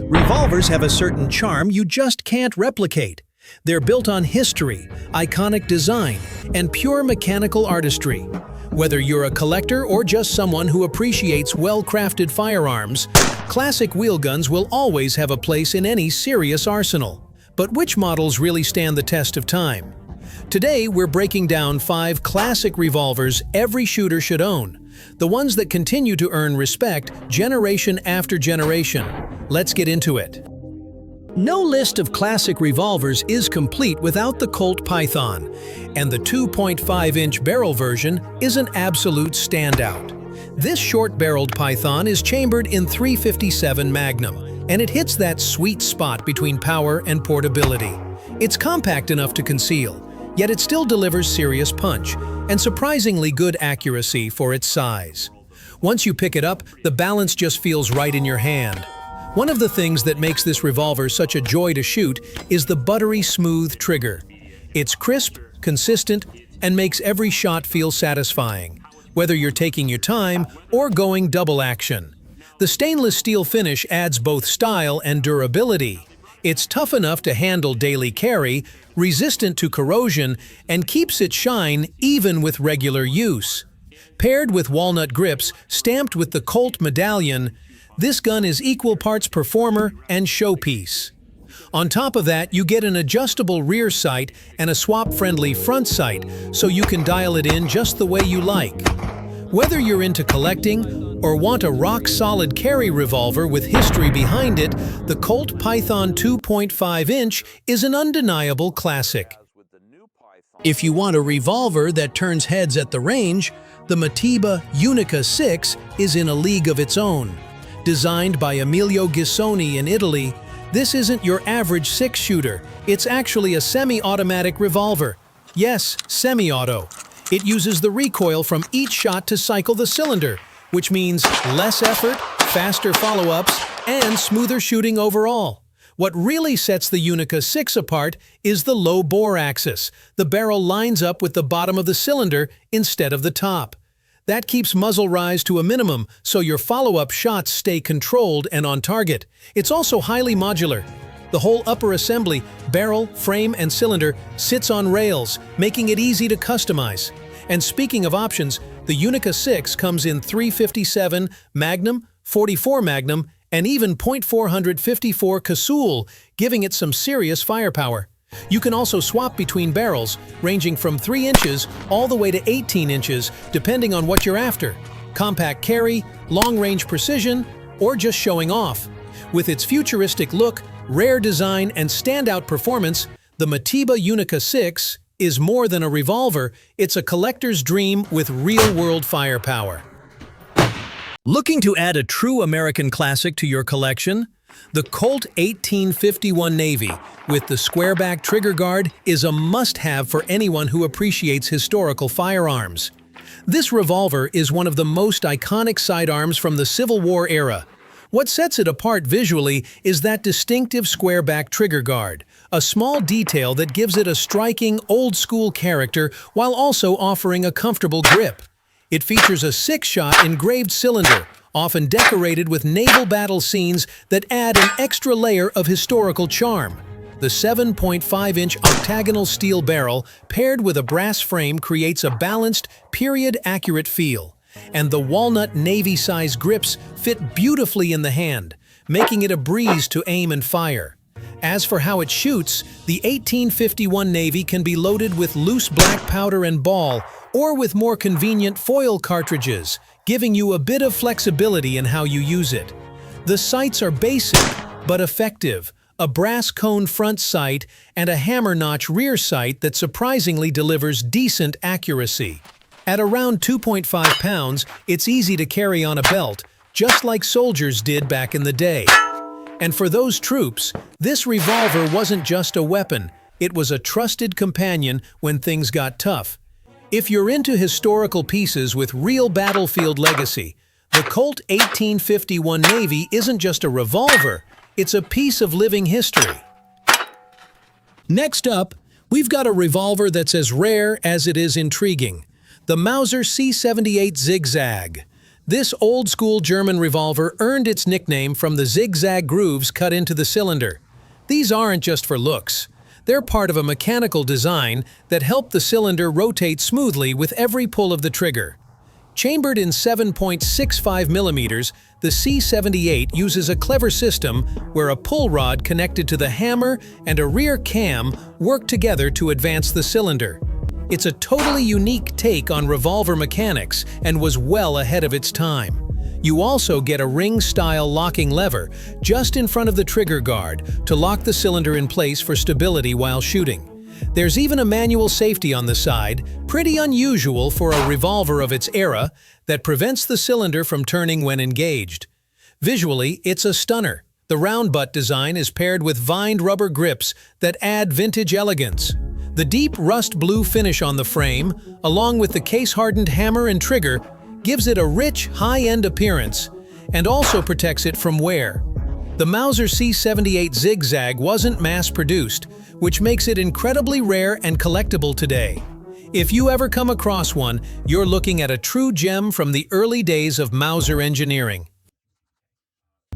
Revolvers have a certain charm you just can't replicate. They're built on history, iconic design, and pure mechanical artistry. Whether you're a collector or just someone who appreciates well-crafted firearms, classic wheel guns will always have a place in any serious arsenal. But which models really stand the test of time? Today, we're breaking down 5 classic revolvers every shooter should own, the ones that continue to earn respect generation after generation. Let's get into it. No list of classic revolvers is complete without the Colt Python, and the 2.5-inch barrel version is an absolute standout. This short-barreled Python is chambered in .357 Magnum, and it hits that sweet spot between power and portability. It's compact enough to conceal, yet it still delivers serious punch and surprisingly good accuracy for its size. Once you pick it up, the balance just feels right in your hand. One of the things that makes this revolver such a joy to shoot is the buttery smooth trigger. It's crisp, consistent, and makes every shot feel satisfying, whether you're taking your time or going double action. The stainless steel finish adds both style and durability. It's tough enough to handle daily carry, resistant to corrosion, and keeps its shine even with regular use. Paired with walnut grips stamped with the Colt medallion, this gun is equal parts performer and showpiece. On top of that, you get an adjustable rear sight and a swap-friendly front sight, so you can dial it in just the way you like. Whether you're into collecting or want a rock-solid carry revolver with history behind it, the Colt Python 2.5-inch is an undeniable classic. If you want a revolver that turns heads at the range, the Mateba Unica 6 is in a league of its own. Designed by Emilio Ghissoni in Italy, this isn't your average 6-shooter. It's actually a semi-automatic revolver. Yes, semi-auto. It uses the recoil from each shot to cycle the cylinder, which means less effort, faster follow-ups, and smoother shooting overall. What really sets the Unica 6 apart is the low bore axis. The barrel lines up with the bottom of the cylinder instead of the top. That keeps muzzle rise to a minimum, so your follow-up shots stay controlled and on target. It's also highly modular. The whole upper assembly, barrel, frame, and cylinder sits on rails, making it easy to customize. And speaking of options, the Unica 6 comes in .357 Magnum, .44 Magnum, and even .454 Casull, giving it some serious firepower. You can also swap between barrels, ranging from 3 inches all the way to 18 inches, depending on what you're after. Compact carry, long-range precision, or just showing off. With its futuristic look, rare design, and standout performance, the Mateba Unica 6 is more than a revolver, it's a collector's dream with real-world firepower. Looking to add a true American classic to your collection? The Colt 1851 Navy, with the square-back trigger guard, is a must-have for anyone who appreciates historical firearms. This revolver is one of the most iconic sidearms from the Civil War era. What sets it apart visually is that distinctive square-back trigger guard, a small detail that gives it a striking, old-school character while also offering a comfortable grip. It features a 6-shot engraved cylinder, often decorated with naval battle scenes that add an extra layer of historical charm. The 7.5-inch octagonal steel barrel paired with a brass frame creates a balanced, period-accurate feel, and the walnut navy-size grips fit beautifully in the hand, making it a breeze to aim and fire. As for how it shoots, the 1851 Navy can be loaded with loose black powder and ball, or with more convenient foil cartridges, giving you a bit of flexibility in how you use it. The sights are basic, but effective, a brass cone front sight and a hammer notch rear sight that surprisingly delivers decent accuracy. At around 2.5 pounds, it's easy to carry on a belt, just like soldiers did back in the day. And for those troops, this revolver wasn't just a weapon, it was a trusted companion when things got tough. If you're into historical pieces with real battlefield legacy, the Colt 1851 Navy isn't just a revolver, it's a piece of living history. Next up, we've got a revolver that's as rare as it is intriguing, the Mauser C78 Zig-Zag. This old-school German revolver earned its nickname from the zigzag grooves cut into the cylinder. These aren't just for looks. They're part of a mechanical design that help the cylinder rotate smoothly with every pull of the trigger. Chambered in 7.65 millimeters, the C78 uses a clever system where a pull rod connected to the hammer and a rear cam work together to advance the cylinder. It's a totally unique take on revolver mechanics and was well ahead of its time. You also get a ring-style locking lever just in front of the trigger guard to lock the cylinder in place for stability while shooting. There's even a manual safety on the side, pretty unusual for a revolver of its era, that prevents the cylinder from turning when engaged. Visually, it's a stunner. The round butt design is paired with vined rubber grips that add vintage elegance. The deep rust blue finish on the frame, along with the case-hardened hammer and trigger, gives it a rich, high-end appearance and also protects it from wear. The Mauser C78 Zig-Zag wasn't mass-produced, which makes it incredibly rare and collectible today. If you ever come across one, you're looking at a true gem from the early days of Mauser engineering.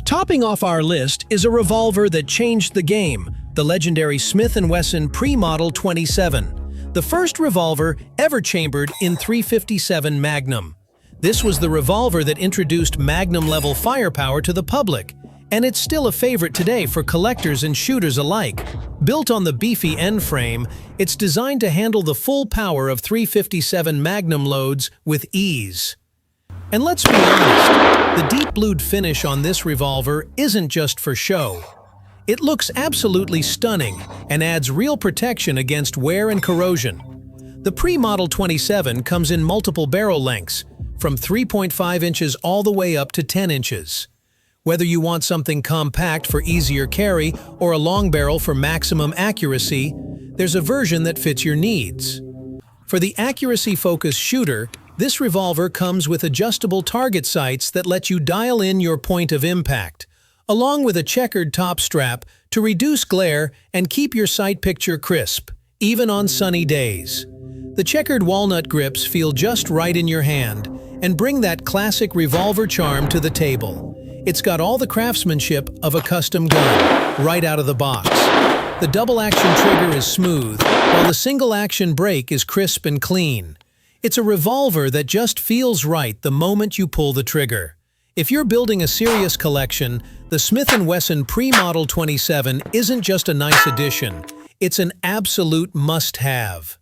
Topping off our list is a revolver that changed the game, the legendary Smith & Wesson Pre-Model 27, the first revolver ever chambered in .357 Magnum. This was the revolver that introduced Magnum-level firepower to the public, and it's still a favorite today for collectors and shooters alike. Built on the beefy end frame, it's designed to handle the full power of .357 Magnum loads with ease. And let's be honest, the deep blued finish on this revolver isn't just for show. It looks absolutely stunning and adds real protection against wear and corrosion. The Pre-Model 27 comes in multiple barrel lengths, from 3.5 inches all the way up to 10 inches. Whether you want something compact for easier carry or a long barrel for maximum accuracy, there's a version that fits your needs. For the accuracy-focused shooter, this revolver comes with adjustable target sights that let you dial in your point of impact, along with a checkered top strap to reduce glare and keep your sight picture crisp, even on sunny days. The checkered walnut grips feel just right in your hand and bring that classic revolver charm to the table. It's got all the craftsmanship of a custom gun, right out of the box. The double-action trigger is smooth, while the single-action brake is crisp and clean. It's a revolver that just feels right the moment you pull the trigger. If you're building a serious collection, the Smith & Wesson Pre-Model 27 isn't just a nice addition, it's an absolute must-have.